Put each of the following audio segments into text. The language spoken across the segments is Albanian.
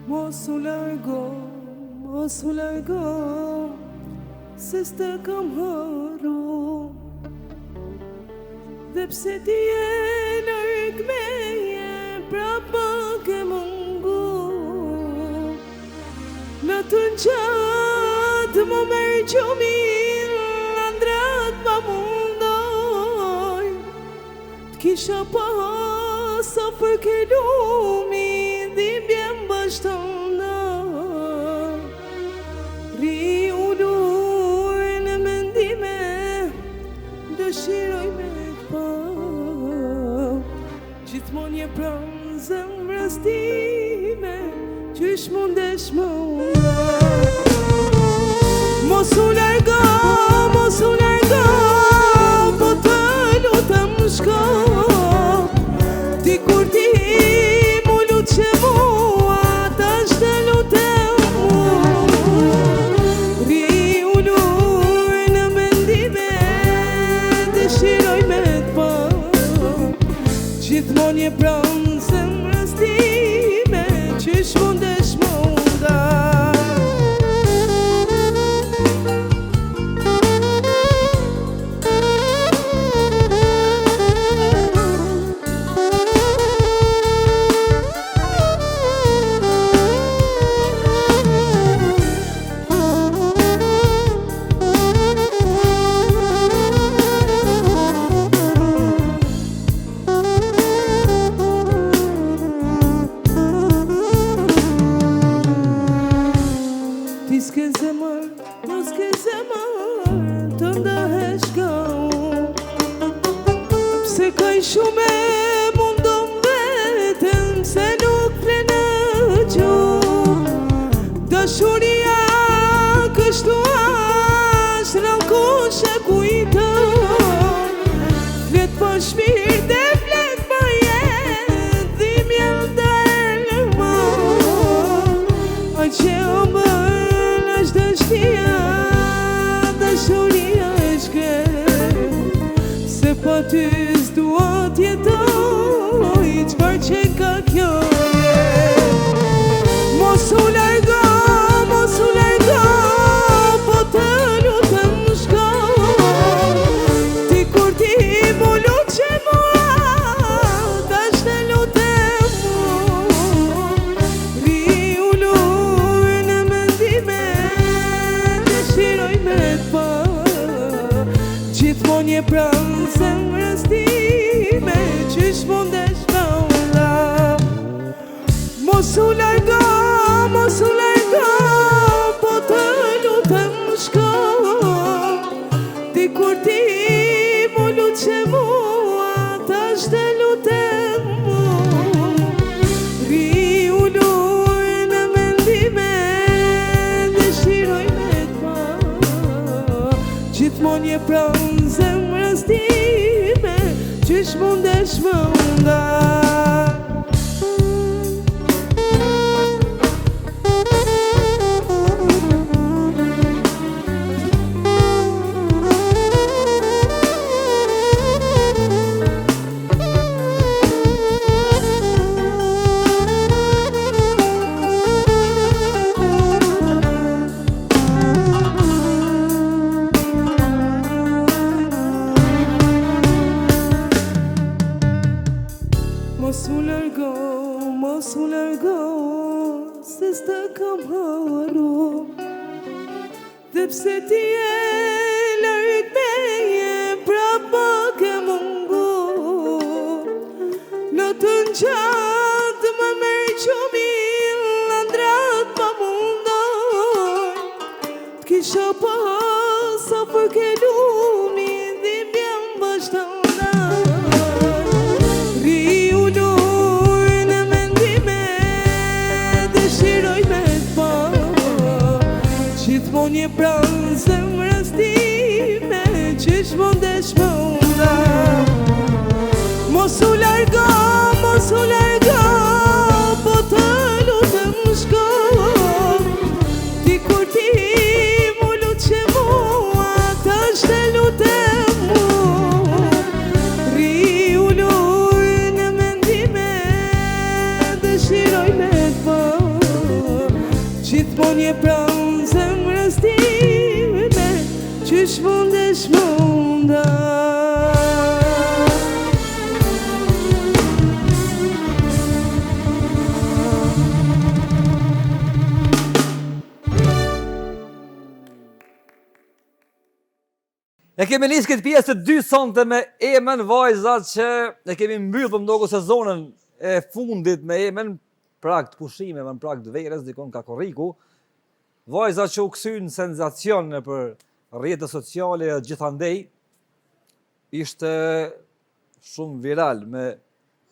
Mos u largo, se s'te kam haru. Dhe pse ti je larg meje, prapa ke mungu. Në të gjatë më merë gjumin, andrat ma mundoj. T'kisha pasa për ke lumi, dhimbje mbashtona. Ri ullur në mendime, dëshiroj me t'pa. Gjithmon je pranë zemrës time, qysh mundesh më unda. Mos u largo, po të lutem shko. Ti kur ti mu lut që mua, tash të lutem Ri ullur në mendime, dëshiroj me t'pa. Gjithmon je pranë zemrës time, qysh mundesh më unda. Ti s'ke zemër, mos ke zemër, të ndahesh ka unë. Pse kaj shume mundon vetëm, se nuk flenë gjuhë. Dashuria kështu ashtë, rankush e kujton. Flet pa shpirt e flet pa jetë, dhimbje nda elma. A që o bërë dështia, dashuria e shkret. Se pa ty s'dua t'jetoj, qfar që ka kjo jet. Mos u largo, po të lutem shko. Ti kur ti mu lut që mua, tash të lutem Ri ullur në mendime, dëshiroj me t'pa. Gjithmon je pranë zemrës time, qysh mundesh më unda. Mos u largo, po të lutem shko. Ti kur ti mu lut që mua, tash të lutem Ri ullur në mendime, dëshiroj me t'pa. Gjithmon je pranë zemrës time, qysh mundesh më unda. Mos u largo, se s'te kam haru. Dhe pse ti je larg meje, prapa ke mungu. Në të gjatë më merë gjumin, andrat ma mundoj. T'kisha pasa për ke lumi, dhimbje mbashtona. Gjithmon je pranë zemrës time, qysh mundesh më unda. Mos u largo, po të lutem shko. Ti kur ti mu lut që mua, tash të lutem Ri ullur në mendime, dëshiroj me t'pa. gjithmonë je pranë zemrës time, qysh mundesh munda. E kemi nisë këtë pjesë të 2 sonte me Emën, vajzat që e kemi mbyllë për mdogo sezonën e fundit me Emën, prag të pushime, në prag të verës, dikon ka korriku. Vajzat që u kthyn senzacion në për rrjetet sociale gjithandej, ishte shumë viral me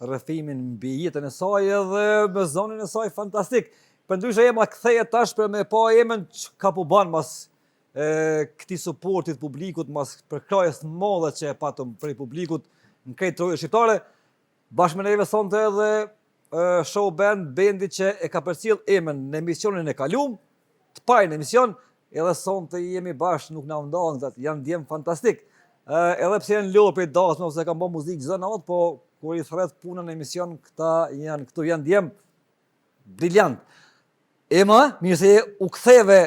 rrëfimin mbi jetën e saj edhe me zonin e saj fantastik. Përndryshe Ema kthehet tash për me pa Emën ka po ban mas këtij suportit publikut, mas përkrajes të madhe që e patëm prej publikut në krejt trojë shqiptare, bashkë me neve sonte edhe show band, bendi që e ka përcjell Emën në emisionin e kalum, të parë në emision, edhe sonte jemi bashkë, nuk na ndahen, janë djem fantastik. Edhe pse janë lodhur prej dasmë ose kanë bërë muzikë çdo natë, po kur i thret punën në emision, këtu janë djem briljant. Ema, mirë se u ktheve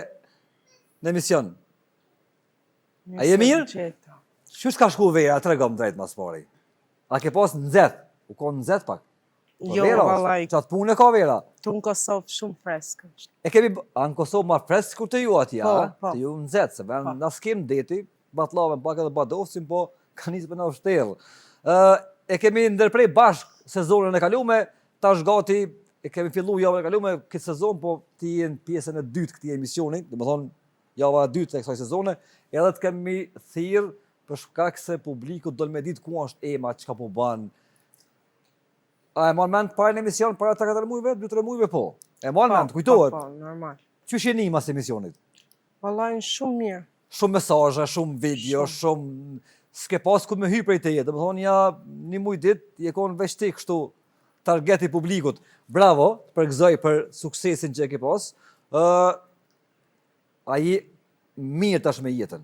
në emision. A je mirë? Qysh ka shku vera, tregom drejt mas pari. A ke pas nxehtë? U ka nxehtë pak? Jo, vallaj. Qatë punë ka vera? Tu në Kosovë shumë freskë është. E kemi, a në Kosovë ma freskë kur të ju atja? Po. Të ju nxehtë, se na s'kem deti, batlavën pak edhe badofsin, po ka nisë për na ushtellë. E kemi ndërprej bashkë sezonën e kalume, tash gati e kemi fillu javën e kalume këtë sezon, po ti jenë pjesën e dytë këtij emisioni, dhe më thonë java e dytë e kësaj sezone, edhe të kemi thirrë për shkak se publiku do me ditë ku është Ema, çka po ban. A e mend parë në emision para 3-4 muajve, 2-3 muajve po. E mend, kujtohet? Po, normal. Qysh jeni mas emisionit? Vallai shumë mirë. Shumë mesazhe, shumë video, shumë s'ke pas ku me hy prej teje. Domethënë ja një muaj ditë je kon veç ti kështu targeti publikut. Bravo, përgëzoj për suksesin që e ke pas. A je mirë tash me jetën?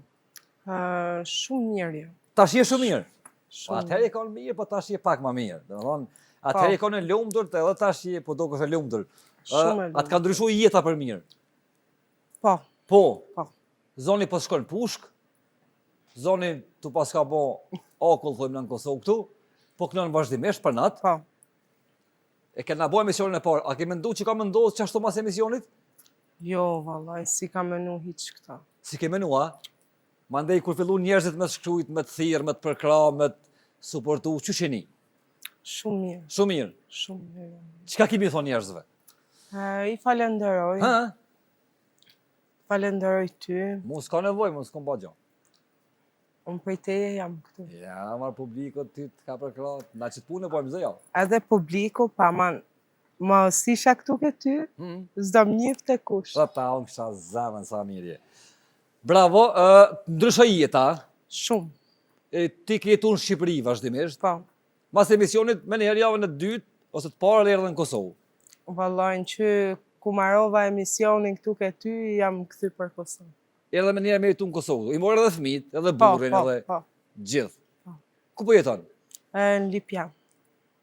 Shumë mirë. Tash je shumë mirë? Shumë. Atëherë je kon mirë, po tash je pak më mirë. Domethënë, atëherë je kon e lumtur, edhe tash je po do kosh e lumtur. Atë ka ndryshuar jeta për mirë? Po. Po. Po. Zoni po shkon pushk, zoni tu pas ka bo akull, thojmë në Kosovë këtu, po kënon vazhdimisht për natë. Po. E kena bo emisionin e parë, a ke mendu që ka më ndodhë që ashtu mas emisionit? Jo, vallaj, si ka menu hiç këta. Si ke menu, a? Mandej kur fillu njerëzit me të shkrujt, me të thirr, me të përkra, me të suportu, që sheni? Shumë mirë. Shumë mirë. Shumë mirë. Çka kimi thonë njerëzve? I falenderoj. Ha? Falenderoj ty. Mu s'ka nevojë, mu s'kom ba gjo. Unë prej teje jam këtu. Ja, marë publikot ty të ka përkra, na që të punë e pojmë zë jo. Edhe publiku, pa ma sisha këtu ke ty, s'do më njëftë të kush. Ta unë kësha zemën sa mirje. Bravo, ndryshoj jeta. Shumë. Ti ke jetu në Shqipëri vazhdimisht. Po. Mas emisionit, me njëherë javën e dytë, ose të parë erdhe në Kosovë. Vallajnë që ku marrova emisionin këtu ke ty, jam këthy për Kosovë. Erdhe me njëherë me jetu në Kosovë. I morë edhe fëmijët, edhe burrin, edhe gjithë. Ku po jeton? Në Lipjan.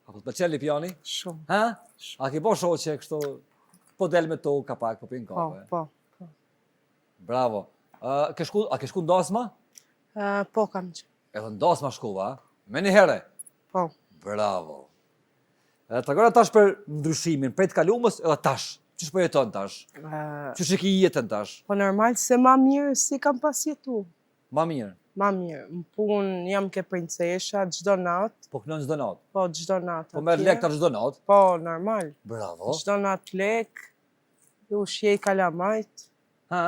A po të pëlqen Lipjani? Shumë. Ha? A ke bo shoqe kështu, po del me to, ka pak, po pinë kafe? Po. Bravo. A ke shku në dasma? Po kam që. Edhe në dasma shkuva, me njëherë? Po. Bravo. Të gora tash për ndryshimin, prej të kalumës edhe tash. Qysh po jeton tash? Qysh e ki jetën tash? Po normal se ma mirë si kam pas jetu. Ma mirë? Ma mirë. Më punë jam ke princesha gjdo natë. Po kënon gjdo natë? Po gjdo natë. Po merr lek tash gjdo natë? Po, normal. Bravo. Gjdo natë lek, ju shjej kalamajt. Ha?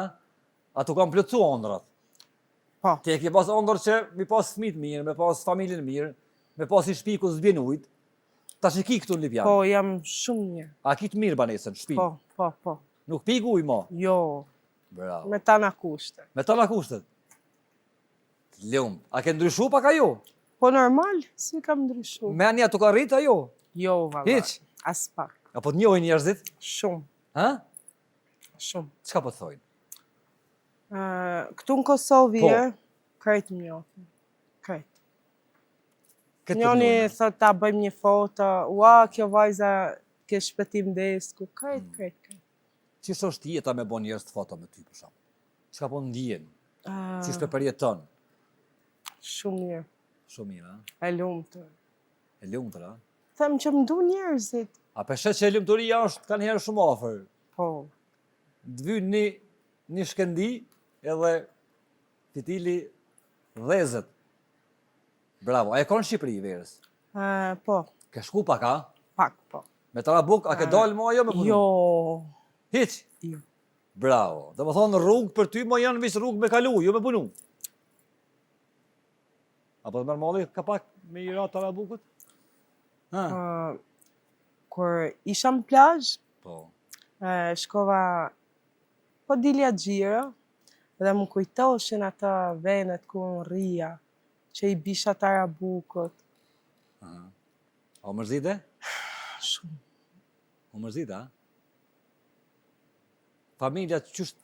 A tu kam plëcu ondrat? Po. Ti e ke pas ondër që mi pas fëmijët mirë, me pas familjen mirë, me pas i shtëpi ku s'bjen ujtë. Tash e ki këtu në Lipjan? Po, jam shumë mirë. A ki të mirë banesën, shtëpi? Po. Nuk pik ujë ma? Jo. Bravo. Me tana kushte. Me tana kushtet? Lumë. A ke ndryshu pak ajo? Po normal, si kam ndryshu. Me anja tu ka rrit ajo? Jo, valla. Hiq? As pak. Apo të njohin njerëzit? Shumë. Ha? Shumë. Çka po të thojnë? Këtu në Kosovë, krejt më njohin. Krejt. Njoni thot ta bëjmë një foto, ua, kjo vajza ke shpëtim desku, krejt. Qish është jeta me bon njerëz të foto me ty për shkak? Çka po ndjen? Qish Ah, të përjeton? shumë mirë. Shumë mirë, a? E lumtur. E lumtur, a? Them që më du njerëzit. A peshet që e lumturia është kanë herë shumë afër. Po. Të vyn një shkendi edhe fitili dhezet. Bravo. A e kon Shqipëri verës? Po, Ke shku pak, a? pak po. Me Trabuk, a ke dalë mo ajo me punu? Jo. Hiq? Jo. Bravo. Dhe më thonë rrugë për ty mo janë visë rrugë me kalu, jo me punu. Apo të mërë molli ka pak me i ra Trabukut? Ha? Kur isha në plazh, Po. shkova po dilja xhiro dhe më kujtoshin ata venet ku unë rria, që i bisha Tarabukut. Aha. O mërzite? Shumë. O mërzite, a? Familja qështë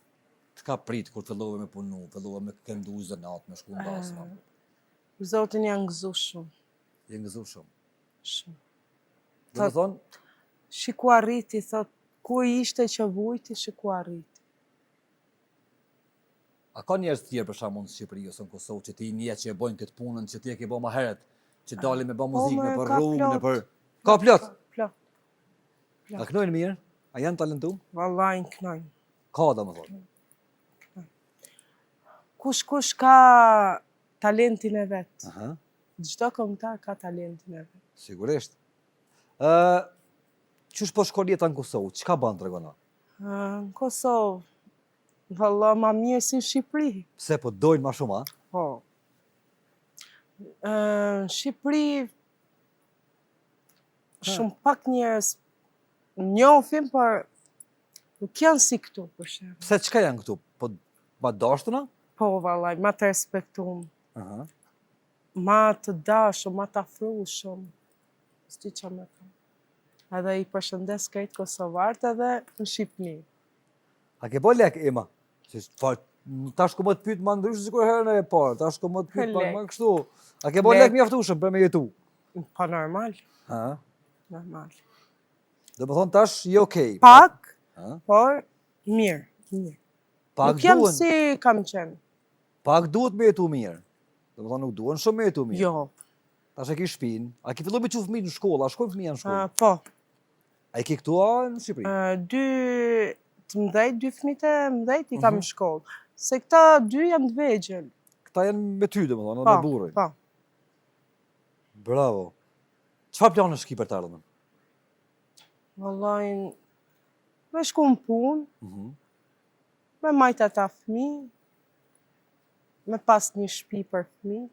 të ka prit kur fillove me punu, fillove me këndu zënat, me shku në dasma? Zotin janë gëzu shumë. Je ngëzu shumë. Shumë. Dhe më thonë, Shiku arriti, thot, ku ishte që vujti, shiku arriti. a ka njerëz të tjerë për shkakun në Shqipëri ose në Kosovë që ti nje që e bojnë këtë punën që ti e ke bë më herët, që dalin me bë muzikë me, në për ka rrugë, në plot. për ka plot. Plot. A knojnë mirë? A janë talentu? Vallai knojnë. Ka domethënë. Kush ka talentin e vet. Aha, Çdo kombëtar ka talentin e vet. sigurisht. Qysh po shkon jeta në Kosovë? Çka bën tregona? Në Kosovë, valla ma mirë si Shqipëri. Pse po dojnë më shumë, a? Po. Në Shqipëri, shumë pak njerëz njohin, por nuk janë si këtu, për shembull. Pse çka janë këtu? Po ma dashtuna? Po, vallaj, ma të respektum, Aha. ma të dashëm, ma të afrushëm. S'di qa me thënë. Edhe i përshëndes krejt kosovarët edhe në Shqipëni. A ke bo lek, Ema? Tash ku më të pyet më ndryshë sikur herën e parë, tash ku më të pyet pak Lek. më kështu. A ke bo Lek. lek mjaftueshëm për me jetu? Po normal, Ha? normal. Do më thonë tash je okej. Pak, Ha? por mirë, mirë. Pak Nuk jam duhen, si kam qenë. pak duhet me jetu mirë. Do më thonë nuk duhen shumë me jetu mirë. Jo, Tash e ki shtëpinë, a ki fillu me qu fëmijë në shkollë, a shkojnë fëmija në shkollë? po. A i ki këtu a në Shqipëri? Dy të mdhejt, dy fëmijët e mdhejt i kam në shkollë. Se këta dy janë të vegjël. Këta janë me ty, do më thonë, Po, me burrin. po. Bravo. Çfarë planesh ki për të ardhmen? Vallaj, me shku në punë, Mhm. me majt ata fëmijë, me pas një shtëpi për fëmijë,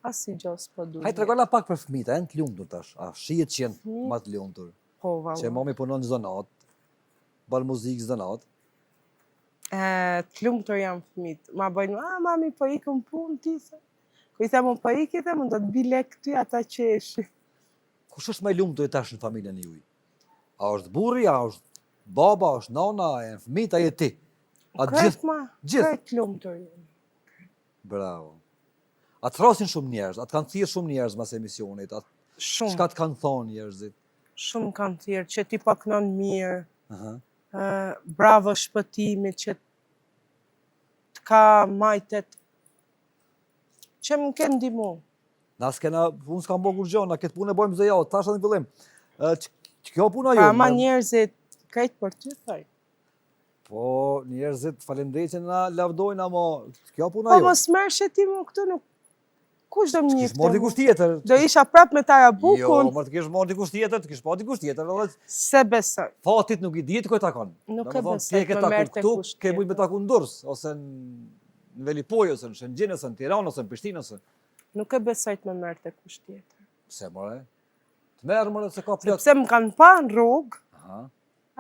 asi gjo s'po duhet. Hajde tregona pak për fëmijët, a janë të lumtur tash? A shihet që janë Fëmijët? më të lumtur? Po, Që vallaj. mami punon në zonat, bën muzikë zonat. Të lumtur janë fëmijët. Ma bëjnë, mami, po ikëm punë ti, se. Ku i them, po ikë, them, do të bi lek ty ata qeshi. Kush është më i lumtur tash në familjen juaj? A është burri, a është baba, a është nana, a janë fëmijët, a je ti? A Krejt gjithë? ma, gjithë. krejt lumtur janë. Bravo. A të thrasin shumë njerëz, a të kanë thirrë shumë njerëz mas emisionit, a Shumë, çka të kanë thonë njerëzit? shumë kanë thirrë, që ti po kënon mirë, Aha. bravo shpëtimit, që të ka majtet, që më ke ndimu. Na s'kena, unë s'kam bo kur gjë, na këtë punë e bojmë zë javë, tash edhe në fillim. Kjo puna Pa jo. ma njerëzit, krejt për ty, thaj. Po, njerëzit falenderoj që na lavdojnë, ama kjo puna Po jo. mos merrshe ti mu këtu, nuk, kush do më Kish njifte marrë mu? dikush tjetër. Do isha prap me Jo, Tarabukun, më të kish marrë dikush tjetër, të kish pa dikush tjetër, edhe se besoj. fatit nuk i dihet ku e takon. Nuk Domethënë, e besoj ti e ke me taku merrte këtu, kush ke mujt me tjetër. taku në Durrës, ose në Velipoj, ose në Shëngjin, ose në Tiranë, ose në Prishtinë, ose... Nuk e besoj të me merte kush tjetër. Pse, more? Të merë, more, se ka plot. Sepse më kanë pa në rrugë, Aha.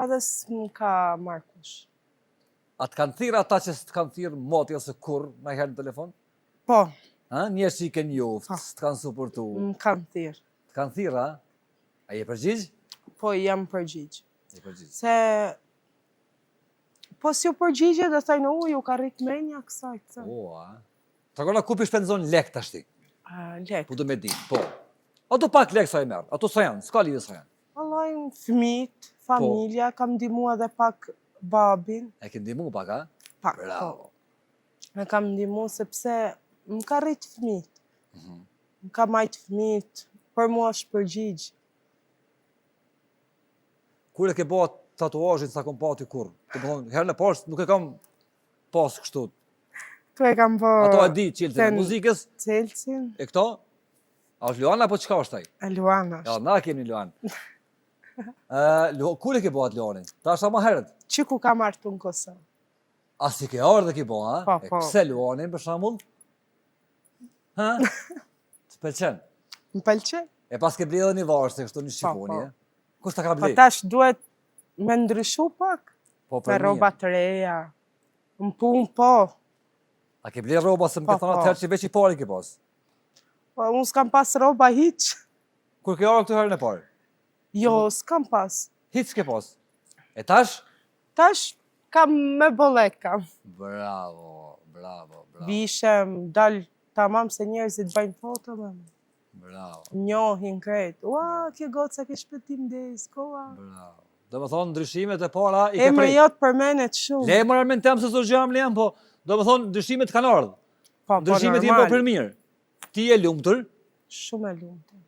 edhe s'më ka marrë kush. A të kanë thirrë ata që s'të kanë thirrë moti ose kur, na herë në telefon? Po, Ha? Njerëz që i ke njoft, Ha. s'të kanë suportu. më kanë thirrë. Të kanë thirrë, a? A je përgjigj? Po, jam përgjigj. Je përgjigj. Se, po si u përgjigje dhe thajnë, ju ka rritë menja kësaj, të. O, a? Tregona ku pi shpenzon lek tash ti? Lek. Po do me di, po. Ato pak lek sa i merr, ato sa janë, s'ka lidhje sa janë. Vallaj, fëmijët, familja, kam ndihmuar edhe pak babin, E ke ndihmu pak, a? pak, Bravo. po. E kam ndihmu sepse më ka rrit fëmijët. Mhm. Më ka majt fëmijët, për mua është përgjigj. Kur e ke bërë tatuazhin sa kom pati kur? Të më thonë, herën e parë nuk e kam pas kështu. Tu e kam bë Ato e di, qiltin e ten- muzikës, Celsin, e këto? A është Luana apo çka është ai? e Luana. Ja, na kemi Luan. Kur e ke bërë atë Luanin? Ta është sa më herët? Që ku kam artu në Kosovë? A si ke ardhur dhe ke bërë, ha? Po, E po. pse Luanin për shembull? Ha? Të pëlqen? Më pëlqen? E pas ke bledhë një varse kështu një shifoni, po. e? Kush ta ka Po bledh? tash duhet me ndryshu pak, Po me për rroba mirë. të reja. Në punë po. A ke bledh rroba se më ke Po, thënë po. atëherë që veç i pari ke pas? Po unë s'kam pas rroba hiq. Kur ke ardhur këtu herën e parë? Jo, s'kam pas. Hiç s'ke pas. E tash? Tash kam me bollek kam. Bravo, bravo, bravo. Vishem, dal tamam se njerëzit bëjnë foto me më. Bravo, Njohin krejt. Ua, kjo goca ke shpëtim des, koa. bravo. Do më thonë ndryshimet e para i ke Emri prej. jot përmenet shumë. Le më armen tem se s'do gjë am lejem, po do më thonë ndryshimet kanë ardhur. Po, Ndryshimet i bërë për mirë. Ti je lumtur, Shumë e lumtur.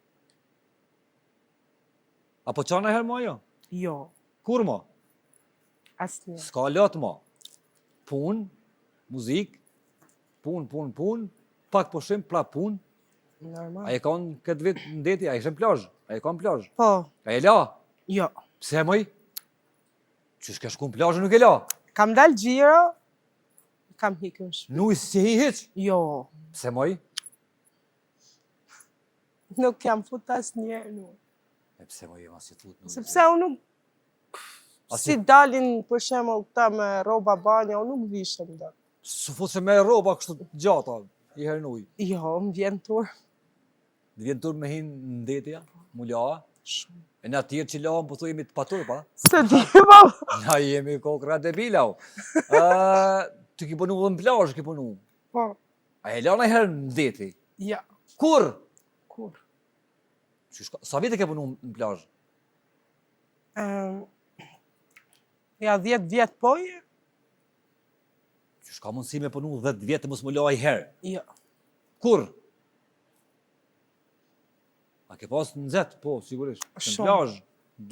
apo çana herë më jo? Jo, Kur më? asnjë. S'ka lot më. Pun, muzik, pun, pak pushim, prap pun. Normal. A e kanë këtë vit ndeti, a ishte në plazh? A e kanë plazh? Po, A e la? jo. Pse moj? Qysh ke shku në plazh nuk e la? Kam dal gjiro, kam hikën shpë. Nuj si hi hiç. Jo, Pse moj? nuk jam fut asnjëherë nuk. E pse moj jema si fut nuj? Sepse unë nuk... Si dalin, për shembull, këta me rroba banja, unë nuk vishem do. Su fut se me rroba kështu gjata, i herë nuj. Jo, më vjen tur. Vjen tur me hin në ndetja, mu la. Shumë. E na tjerë që laëm, po thu jemi të patur, pa? Se di, po. Na jemi kokra debila, o. Ti ki punu dhe në plazh, ki punu. Po, A e la në herë në ndeti? ja, Kur? kur. Sa vite ke punu në plazh? Ja, 10 vjet poje? Qysh ka mundësi me punu 10 vjetë mos më la i herë? Jo. Kur? A ke pas në zetë? Po, sigurisht. Në Shumë. plazh,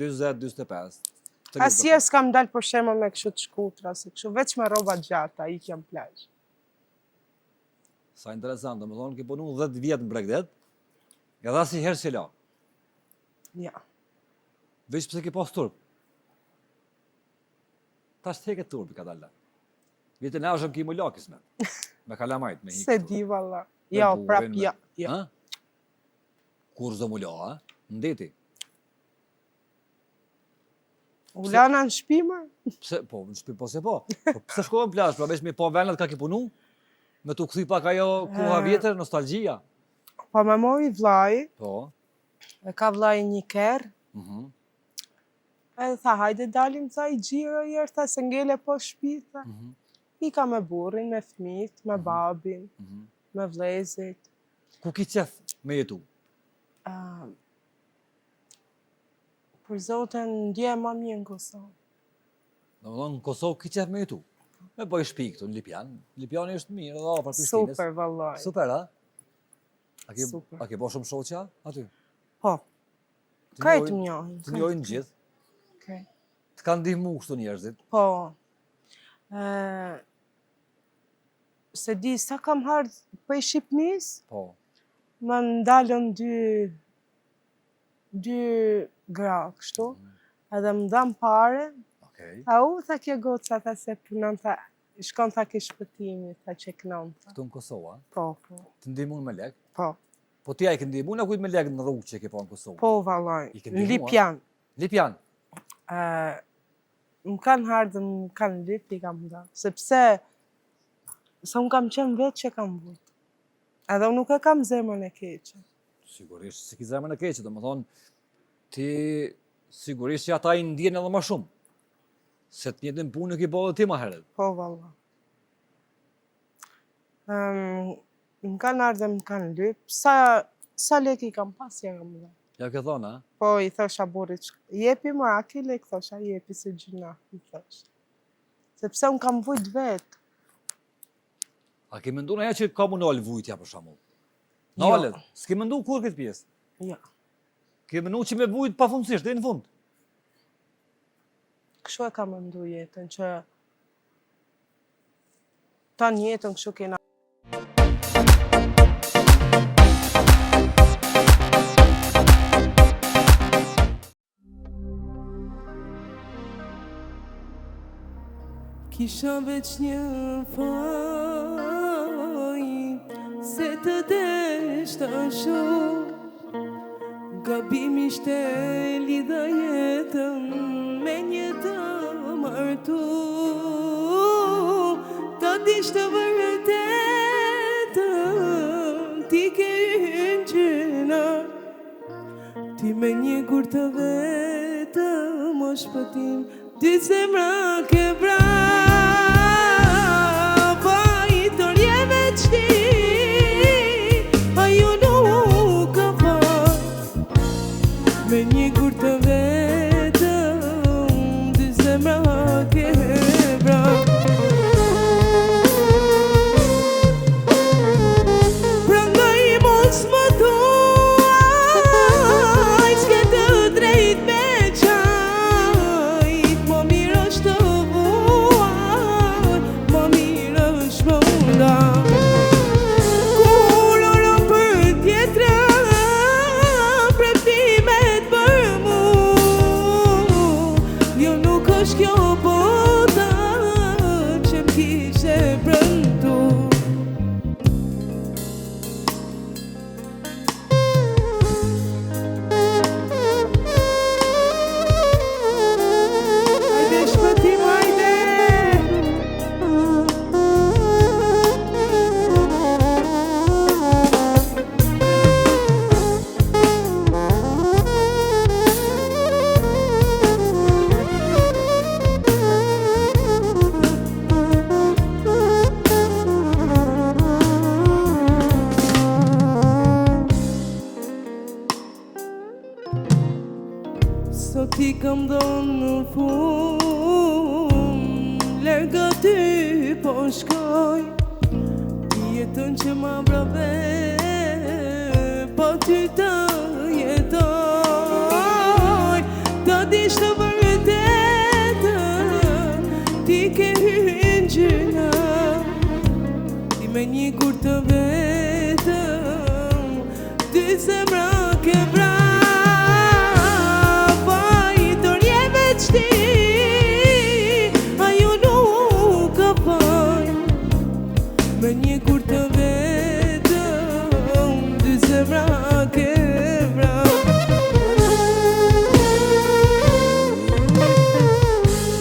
20-25. Asje s'kam dal për shembull me kështu të shkutra, se kështu, veç me rroba gjata, i jam plazh. Sa interesant, do më thonë, ke punu 10 vjetë në Bregdet, edhe asnjë herë si la. Ja. Veç pse ke pas turp. Tash te ke turp i ka dalë. Vite në ashëm ki më la kismet. Me kalamajt, me hikë. Se di valla. Me Jo, burin, prap, me- ja, ja. Ha? Kur zë mu la, ha? Ndeti. Ulana në shtëpi më? Pse, po, në shtëpi po se po. Po pse shkova në plazh, pra veç me po vendet ka ki punu, me tu kthy pak ajo koha vjetër, nostalgjia. Po me mori vllai, Po. e ka vllai një kerr, Mhm. edhe tha hajde dalim tha i gjiro herë, tha se ngele po shtëpi, tha. Mhm. I ka me burrin, me fëmijët, me babin, Mhm. me vëllezërit. Ku ki qef me jetu? Ah, Për zotin, ndje ma mirë në Kosovë. Do më thonë, në Kosovë ki qef me jetu. Me bëj shtëpi këtu në Lipjan. Lipjani është mirë, edhe afër Prishtinës. Super, vallaj. Super, ha? Super. A ke bo shumë shoqja aty? Po, Të krejt njohin- më njohin. Të njojnë gjithë. Krejt. Të kanë ndihmu kështu njerëzit. Po, se di, sa kam hardë për Shqipnis, Po. më ndalën dy gra, kështu, edhe më dham pare, Okej. a u, tha kjo goca, tha se punon, tha, shkon tha ke shpëtimi, tha që kënon, tha. Këtu në Kosovë, ha? Po, po, Të ndihmun me lek. po, Po ti a i ke ndihmu në kujt me lek në rrugë që ke pa në Kosovë? po, vallaj, I ke në ndihmu, a? Lipjan. Lipjan. Më kanë hardë, më kanë lip, i kam da. Sepse, se unë kam qenë vetë që kam vujt. Edhe unë nuk e kam zemën e keqe. Sigurisht, se ki zemën e keqe, do më thonë, ti sigurisht që ata i ndjen edhe më shumë. Se të njëjtën punë nuk i bo dhe ti më herët. Po, valla. Më kanë ardhe, më kanë lyp. Sa lek i kam pas, ja kam da. Ja ke thonë, ha? Po, i thosha burit, jepi më aki lek, thosha, jepi se gjuna, i thosh. sepse unë kam vujt vetë. A ke mendu në që ka mu nalë vujtja për shembull? Jo. Nalët, s'ke mendu kur këtë pjesë? Jo. Ke mendu që me vujt pafundësisht, deri në fund? Kështu e kam mendu jetën, që tanë jetën kështu kena. Kisha veç një faj se të desh të shoh. Gabim ishte lidha jetën me një të martu. Ta dish të vërtetën, ti ke hyrë gjyna. Ti me një gur të vetëm o shpëtim, dy zemra ke bra. Me një gur të vetëm, dy zemra ke bra. Prandaj mos më thuaj, s'ke të drejt me qajt. Më mirë është të vuaj, më mirë është më nda. Kur orën për tjetra, kjo bota që m'kishe premtu. Hajde shpëtim, hajde! Sot i kam dhënë në fund, lërga ty po shkoj. Jetën që ma brave, po ty të jetoj. Ta dish të vërtetën, ti ke hyrë gjyna. Ti me një gur të vetëm, dy zemra ke bra. Me një gur të vetëm, dy zemra ke bra.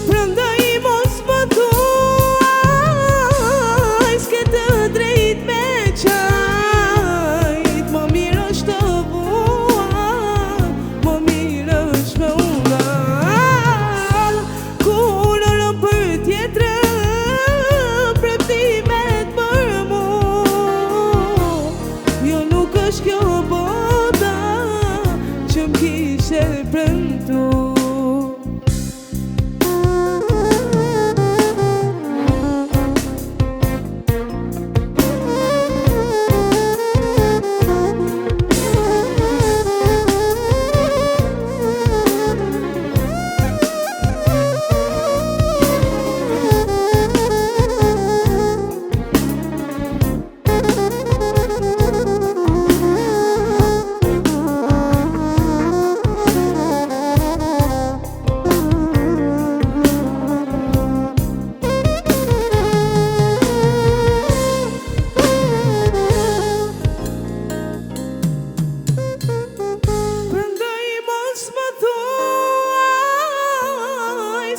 Prandaj mos më thuaj, s'ke të drejt me qajt. Më mirë është të vuaj, më mirë është me unga. Kur orën për tjetrën, premtimet për mu. Jo nuk është kjo bota që m'kishe premtu.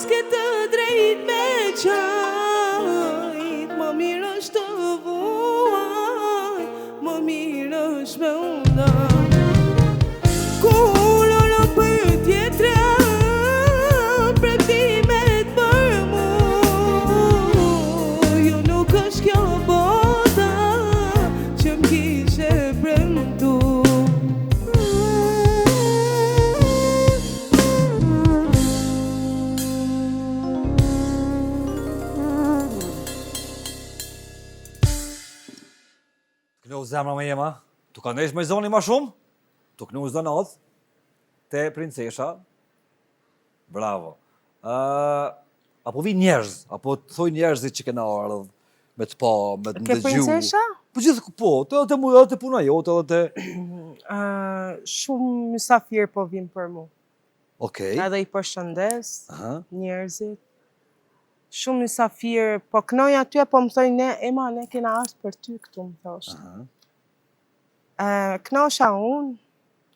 S'ke të drejt me qajt. Më mirë është të vuaj, më mirë është me unda. Kur orën për tjetrën, premtimet për mu. Jo nuk është kjo bota që m'kishe premtu. zemra më jema, tu ka ndesh me zoni ma shumë, tu knu zonat, te princesha, bravo. Apo vi njerëz, apo të thoj njerëzit që kena ardhë, me të pa, me të Ke ndëgju. princesha? Po gjithë po, të mu edhe të puna jote edhe të... Shumë mysafir po vim për mu. Okej. Edhe i përshëndes, Aha. njerëzit. Shumë mysafir, po knoj aty, po më thoj ne, Ema, ne kena ardhur për ty këtu, më thoshtë. Aha. Knosha unë,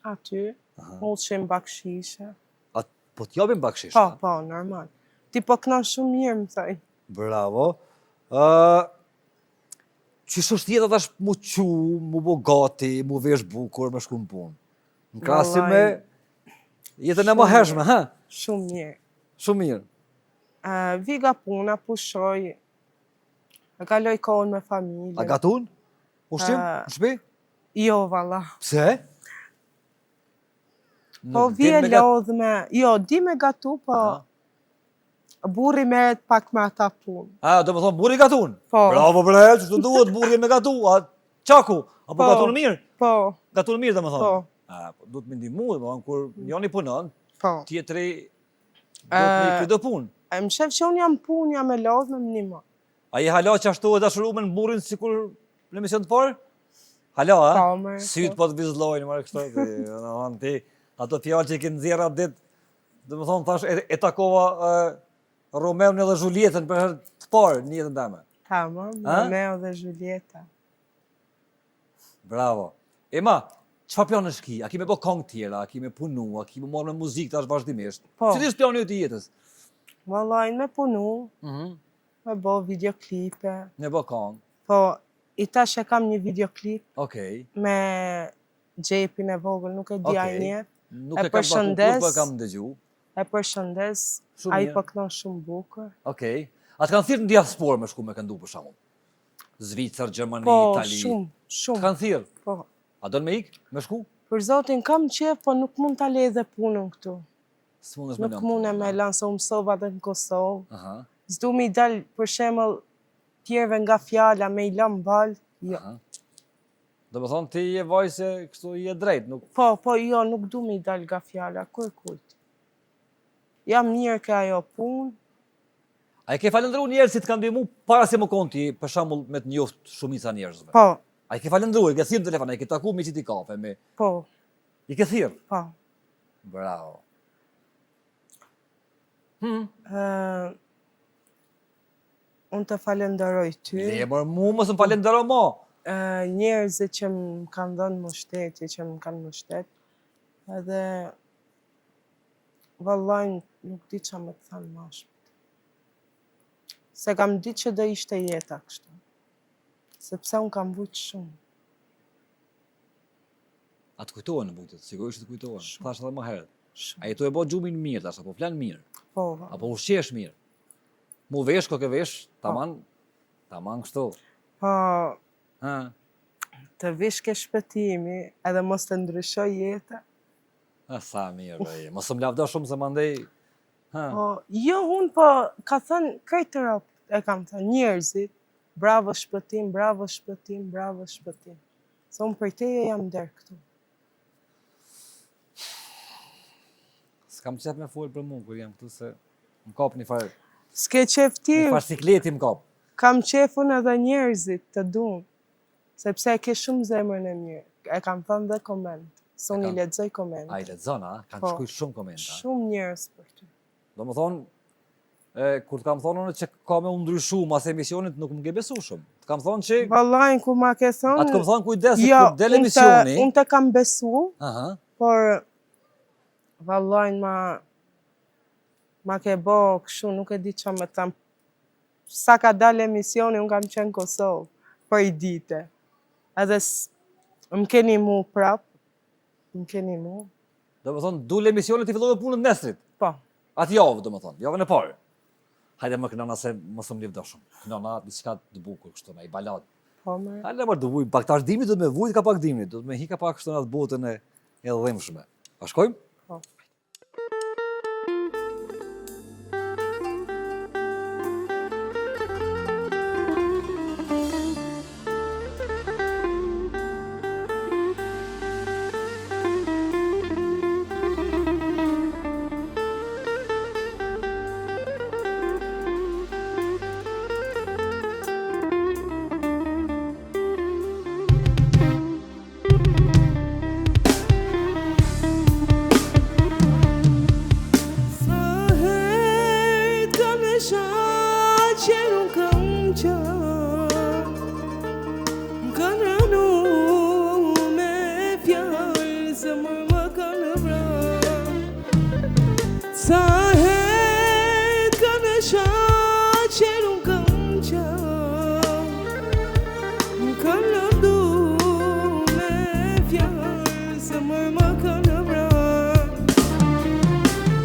aty, ullëshim bakshishe. Po t'japim bakshish? Po, normal. Ti po knosh shumë mirë, më thoj. Bravo. Qysh është jeta tash mu qu, mu bo gati, mu vesh bukur, me shku në punë? Në krasim me jetën e më hershme, ha? Shumë mirë. Shumë mirë. Viga puna, pushoj, kaloj kohën me familje. A gatun? Ushqim? Në shpi? Jo, valla. Pse? Po vje lodhme, jo, di me gatu, po burri meret pak me ata punë. Do më thonë burri gatun? Po. Bravo bre, që të duhet burri me gatu, a qaku, apo gatun mirë? Po. Gatun mirë, dhe më thonë? Po. Du të më ndimu, dhe më thonë, kur njoni punon, Po. tjetëri do të me i këtë punë. Më shef që unë jam punë, jam e lodhme më një më. A je hala që ashtu e dashurume në burin si kur në emision të parë? Hala, a? Po, mërë. Sytë po të vizlojnë, mërë kështu, ti, ato fjallë që i kënë nxjerë atë ditë, dhe më thonë, thash, e takova Romeon edhe Julietën për herë të parë, një jetën dame. Tamam, Romeo dhe Julieta. Bravo. Ema, çfarë planë është ki? A ki me bo kongë tjera, a ki me punu, a ki me marrë me muzikë tash vazhdimisht? Po. Cili është plani i jetës? Vallajnë me punu, me bo videoklipe. Me bo kongë. Po, i tash e kam një videoklip Okej. me Gjepin e vogël, nuk e di a një. Nuk e kam baku, po e kam dëgju. E përshëndes, Shumë a i mirë. po kënon shumë bukur. Okej. A të kanë thirrë në diasporë me shku me këndu për shkakun? Zvicër, Gjermani, Po, Itali. shumë, Të shumë. kanë thirrë? Po, A do në me ikë me shku? për zotin kam qef, po nuk mund ta lej dhe punën këtu. S'mundesh me Nuk lënë. mund e me lanë, se u mësova dhe në Kosovë. Aha. S'du mi dal, për shemëll, tjerve nga fjala, me i lëm balë. Jo. Aha. Do më thonë ti je vaj se kështu je drejt, nuk... Po, jo, nuk du mi dal nga fjala, kur kujt. Jam mirë ka ajo punë. A i ke falendru njerëzit kanë ndihmu para se më konë ti, për shembull me të njoftë shumica njerëzve? Po, A i ke falendru, i ke thirrë në telefon, a i ke taku me qiti kafe, me... po, I ke thirrë? po. Bravo. Unë të falenderoj ty. Le, mërë mu mos më falendero ma. Njerëzit që më kanë dhënë mbështetje, që më kanë mbështet. Edhe vallaj nuk di çfarë më të thanë më shpejt. Se kam ditë që do ishte jeta kështu. Sepse unë kam vujt shumë. A të kujtohen në bujtët, sigurisht të kujtohen. Shumë. Thash edhe më herët. Shumë. A jetu e bo gjumin mirë tash, apo flan mirë, Po, apo ushqesh mirë. Mu vesh, ko ke vesh, taman kështu. po, Ha? të vish ke shpëtimi, edhe mos të ndryshoj jeta. Sa mirë, bre. Mos më lavdo shumë se mandej. Ha? Po, jo, unë po, ka thënë krejtë ropë, e kam thënë, njerëzit, bravo shpëtim, bravo shpëtim, bravo shpëtim. Se unë për teje jam der këtu. S'kam qef me folë për mu, kur jam këtu se më kap një farë, S'ke qef ti, një farë sikleti më kap. kam qefun edhe njerëzit të dunë, sepse e ke shumë zemrën e mirë. E kam thënë dhe koment, se unë i lexoj koment. A i lexon, a? Kanë Po. shkuj shumë komenta. Shumë njerëz për ty. Do më thonë, kur të kam thonë unë që ka me u ndryshu mas emisionit, nuk më ke besu shumë. Të kam thonë që, Vallajnë ku ma ke thonë, atë kam thonë kujdes, jo, kur del emisioni. unë të kam besu, Aha. por vallajnë ma ke bo kështu, nuk e di që me thamë. Sa ka dalë emisioni, unë kam qenë Kosovë, për i dite. Edhe më keni mu prap, më keni mu, Do më thonë, dule emisionit të fillove punën nesrit. po. Atë javë, do më thonë, javën e parë. Hajde më kënona se mos më livdo shumë. Kënona, diçka të bukur kështu, me i balad. Po me. Hajde më të vuj, pak tash dimri do të me vujt ka pak dimri, do të me hika pak kështu në atë botën e dhimshme. A shkojmë? Po. që nuk kam qenë, kanë rënu me fjallë, zemër më kanë vrarë. Sa herë kanë shaqë që nuk kam qenë, kanë lëndu me fjallë, zemër më kanë vrarë.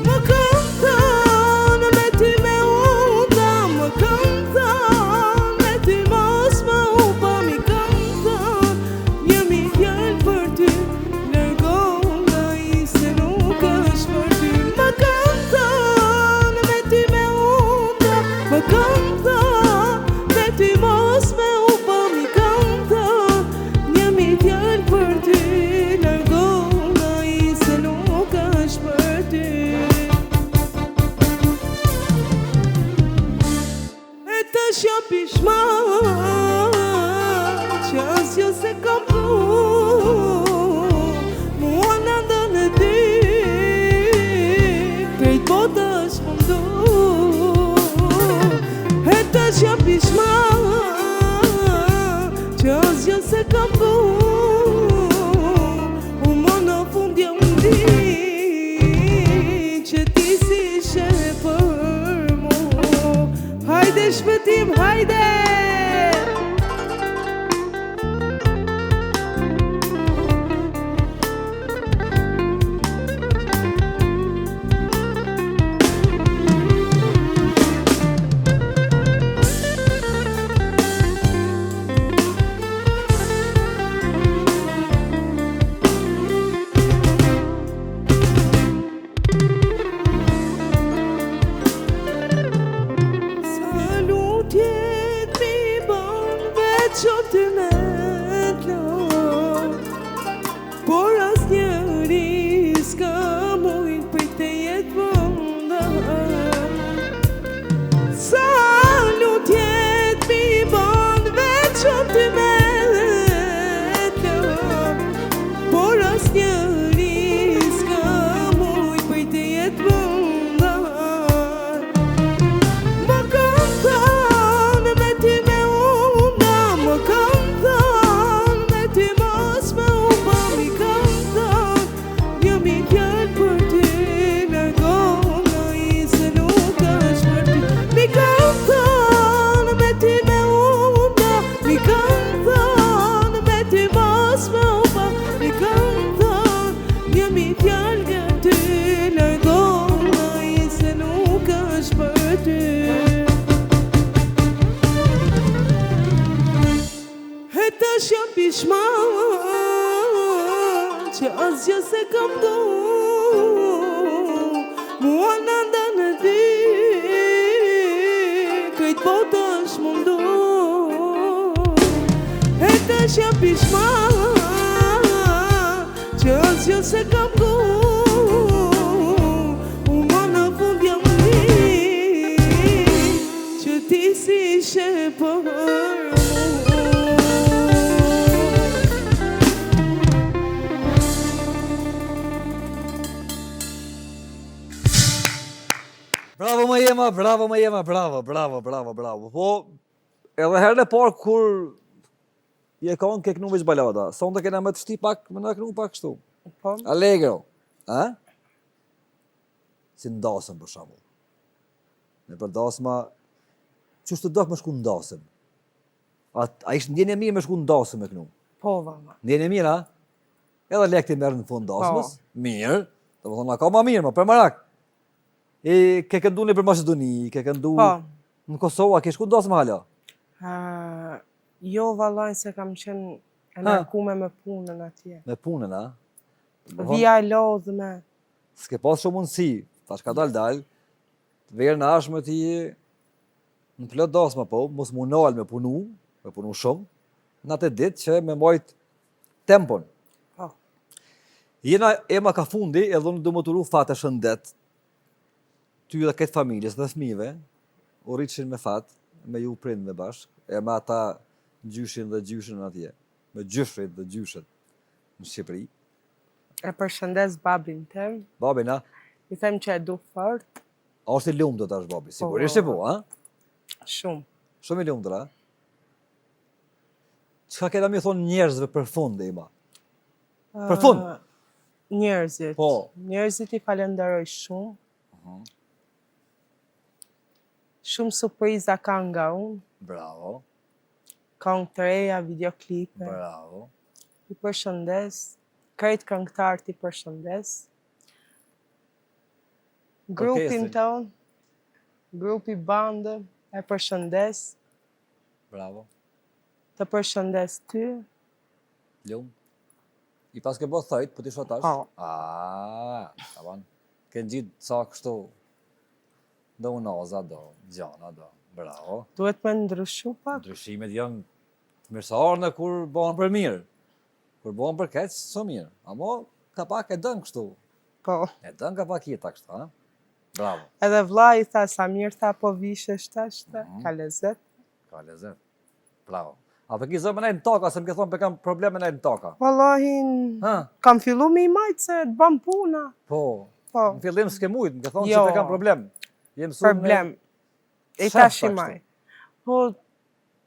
Më kanë thënë me ty me unda, më kanë thënë me ty mos më upa, mi kanë thënë jemi fjallë për ty, largohu ngaj se nuk është për ty. Më kanë thënë me ty me unda, më kanë thënë me ty mos më upa, mi kanë thënë jemi fjallë për ty, largohu ngaj se nuk është për ty. E tash jam pishman që asjo se kam pru, mua në ndënë ty, krejt bota është mundu. E tash jam pishman që asjo se kam pru, mua në fund jam di që ti si ishe për mu. Hajde shpëtim, hajde! Salutjet mi bon veç o të me t'lo, por as njëri s'ka mujt për të jetë vënda. Salutjet mi bon veç o të me t'lo, por as njëri s'ka mujt për të jetë vënda. Më kanë thënë me ty me unda, më kanë thënë me ty mos më upa, mi kanë thënë jemi fjallë për ty, largohu ngaj se nuk është për ty. Mi kanë thënë me ty me unda, mi kanë thënë me ty mos më upa, mi kanë thënë jemi fjallë për ty, largohu ngaj se nuk është për ty. E tash jam pishman që asgjë se kam du, mua në ndënë ty, krejt bota është mundu. E tash jam pishman që asgjë se kam du, mua në fund jam di që ti si ishe për mu. Bravo më jema, bravo më jema, bravo, bravo, bravo, bravo. Po, edhe herën e parë kur je kanë ke kënu veç balada, sonte kena me të shti pak, me në kënu pak kështu. Po, Allegro, a? Si ndasëm për shembull. Me për dasma, qështë të doh me shku ndasëm? A ishtë ndjenje mirë me shku ndasëm me kënu? po, valla. Ndjenje mirë, a? Edhe lekti merë në fund dasmës, mirë, të më thonë, ka ma mirë, ma për marak. E ke këndu në për Macedoni, ke këndu Po. në Kosova, ke shku ndasëm hala? Jo, vallaj se kam qenë e nërkume me punën atje. Me punën, a? Vija e lodhme. S'ke pas shumë mundësi, tash ka dal, verë në ashme ti në plot dasma po, mos mu nal me punu shumë, në atë ditë që me mbajt tempon. Po. Jena ema ka fundi, edhe unë du më turu fate shëndet, ty dhe këtë familjes dhe fëmijëve, u rriqin me fat, me ju prind me bashk, e me ata gjyshin dhe gjyshin atje, me gjyshrit dhe gjyshet në Shqipëri. E përshëndes babin tem, Babin, a? i them që e du fort. A është i lumë do të është babi, sigurisht e po, a? Shumë. Shumë i lumtur, a? Çka kena mi thonë njerëzve për fund, Ema? Për fund? Njerëzit. Po. Njerëzit i falenderoj shumë. Shumë surpriza kanë nga unë. Bravo, Këngë të reja, videoklipe. bravo. I përshëndes. Krejt këngëtarët i përshëndes. Grupin Orkestrin. tonë, grupi bandë, e përshëndes. Bravo. Të përshëndes ty. Lum. I pas ke bërë thajt, po ti shoh tash? Po. Tavan. Ke gjitë sa kështu. Do unoza, do gjana, do. Bravo. Duhet me ndryshu pak. Ndryshimet janë të mirësarë kur bëhen për mirë. Kur bëhen për keq, so mirë. Amo ka pak e dën kështu. Po. E dën ka pak jeta kështu, ha? Bravo. Edhe vlla i tha, Samir tha, po vishesh tash, ka lezet. Ka lezet. Bravo. A për ki zëmë nejtë në toka, se më ke thonë për kam probleme nejtë në toka. Wallahin, Ha? kam fillu me i majtë se të bam puna. Po. Po, Në fillim s'ke mujtë, më ke thonë Jo. që për kam problem. Jem mësuar me- problem. E Shef tash i ta maj. Po,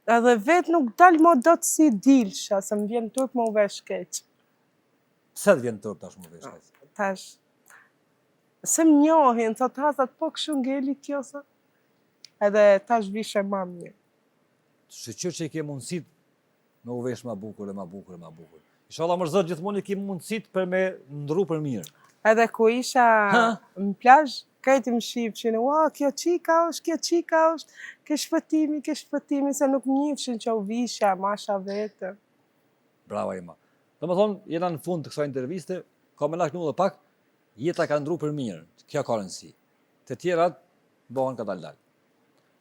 edhe vetë nuk dal më do të si dilsha, se më vjen turp më u vesh keq. Pse të vjen tërp tash më vesh keq? Tash, se më njohin, thot hazat po kështu ngeli kjo, thot. Edhe tash vishe ma mirë. Shqyr që i ke mundësit me u vesh ma bukur e ma bukur e ma bukur. Inshallah më zot gjithmonë i ke mundësit për me ndru për mirë. Edhe ku isha në plazh, krejti më shifshin, ua, kjo qika është, ke shpëtimi, se nuk njifshin që u visha, masha vete. Brava Ema. Do më thonë, jena në fund të kësaj interviste, ka me laknu dhe pak, jeta ka ndru për mirë, kjo ka rëndësi. Të tjerat, bëhen ka dal.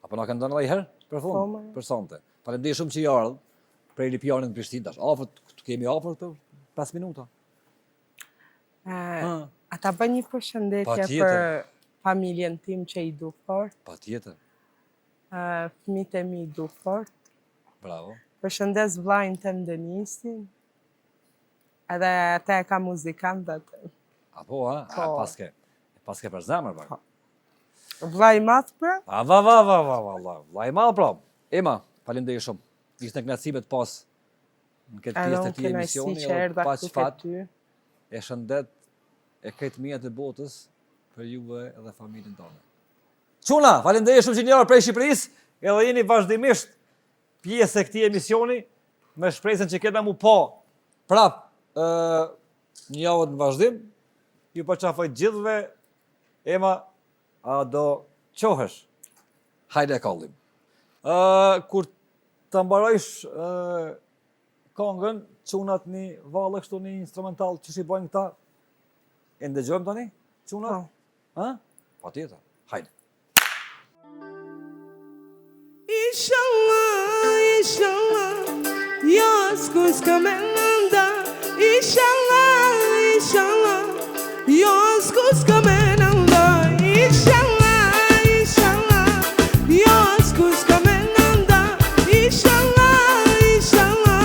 Apo na kanë dhënë edhe një herë për Po, fund, ma. për sonte. Faleminderit shumë që i ardhë prej Lipjanit në Prishtinë tash. Afër, kemi afër të 5 minuta. Ata bën një përshëndetje Patjetër. për familjen tim që i du fort, Patjetër. fëmijët e mi i du fort, Bravo. përshëndes vllajën tem Denisin, edhe ata e ka muzikantët. Apo, ha? Po. Paske për zemër, bak. Vllai i madh pra, Vllai madh pra. Ema, faleminderit shumë. Ishte kënaqësi të pas në këtë edhe pjesë të unë këtij kënaqësi emisioni, që erdha pas këtu ke fat, ty. e shëndet e këtë mijat e botës për juve edhe familjen tonë. Çuna, faleminderit shumë që jeni ardhur prej Shqipërisë, edhe jeni vazhdimisht pjesë e këtij emisioni me shpresën që kena mu po prap një javë në vazhdim. Ju përqafoj gjithve, Ema, a do qohesh? Hajde e kallim. Kur të mbarojsh këngën, çunat një vallë kështu një instrumental që i bojnë këta, e ndëgjojmë tani? Çunat? Po. Ha? Patjetër. Hajde. Inshallah, inshallah, yaz kuz kamenanda. Inshallah, inshallah, yaz kuz kamenanda. Inshallah, inshallah, yaz kuz kamenanda. Inshallah, inshallah,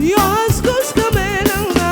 yaz kuz kamenanda.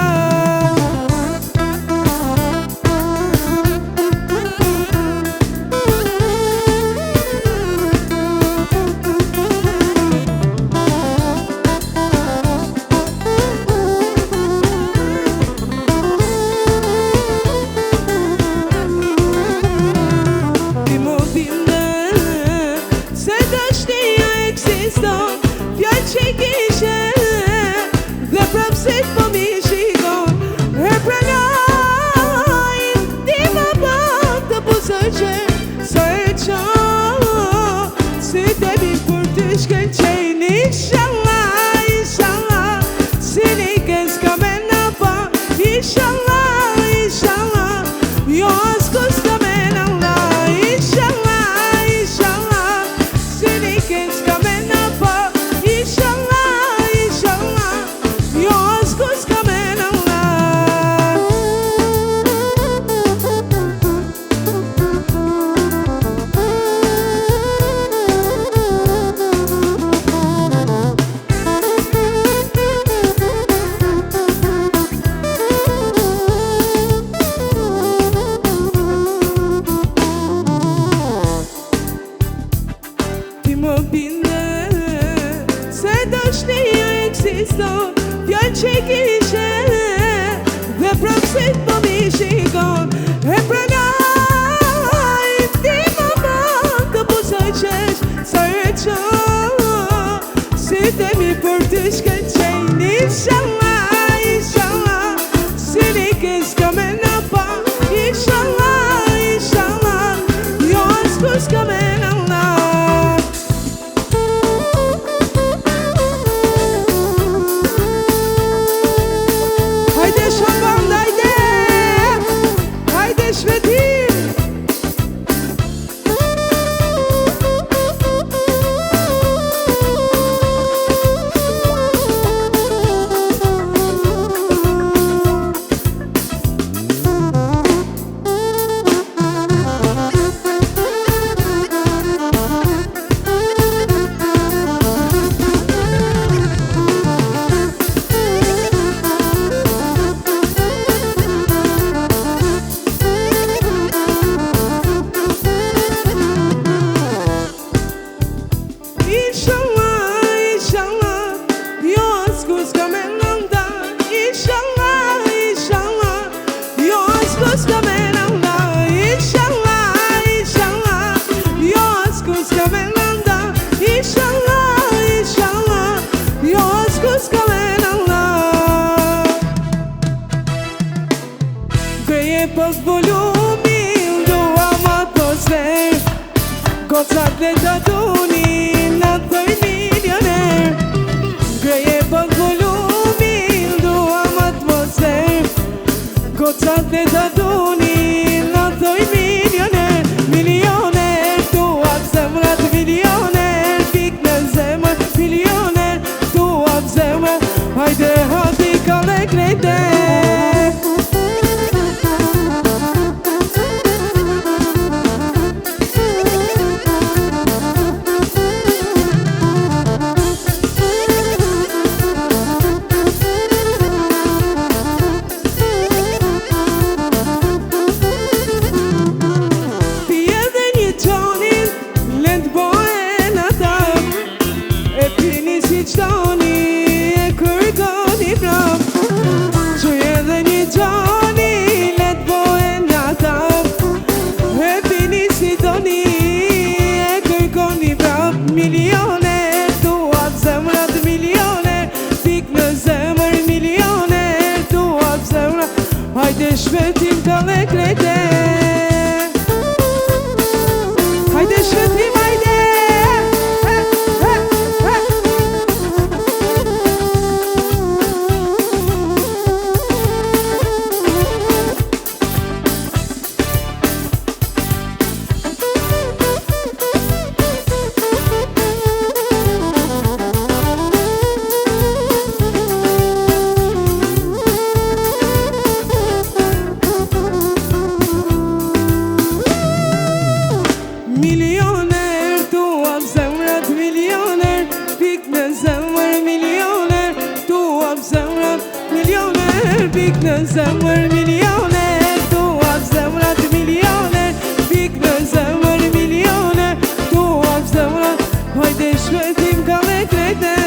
më binde se dashnia ekziston, fjallë që kishe dhe prapsit po mi shikon. E pranaj ti më ban të pusoj qesh sa e qo si temi për të shkëqen. Inshallah, inshallah, si një s'ka me në pa. Inshallah, inshallah, jo askur s'ka me në la. Hajde shamband, hajde, hajde shvetim. Inshallah, inshallah, jo askur s'ka me nënda. Inshallah, inshallah, jo askur s'ka me nënda. Inshallah, inshallah, jo askur s'ka me nënda. Inshallah, inshallah, jo askur s'ka me nënda. Greje pak volumin, dua ma të zver, gocat dhe të dunin në thoj milioner. Greje pak volumin, dua ma të mosver, gocat dhe të dunin në thoj milioner. Milioner, dua zemrat milioner, pik në zemër milioner, dua zemër, hajde hati kale krejte. Qdoni e kërkoni prap, qoj edhe një gjoni let bojnë atap. E pini si doni e kërkoni prap. Milioner, tuat zemrat milioner, pik në zemër milioner, tuat zemrat, hajde shvetim të le krejte. Hajde shvetim, hajde. Milioner, tuam zemrat milioner, pik në zemër milioner, tuam zemrat milioner, pik në zemër milioner, tuam zemrat milioner, pik në zemër milioner, tuam zemrat, hajde shvetim ka me krejte.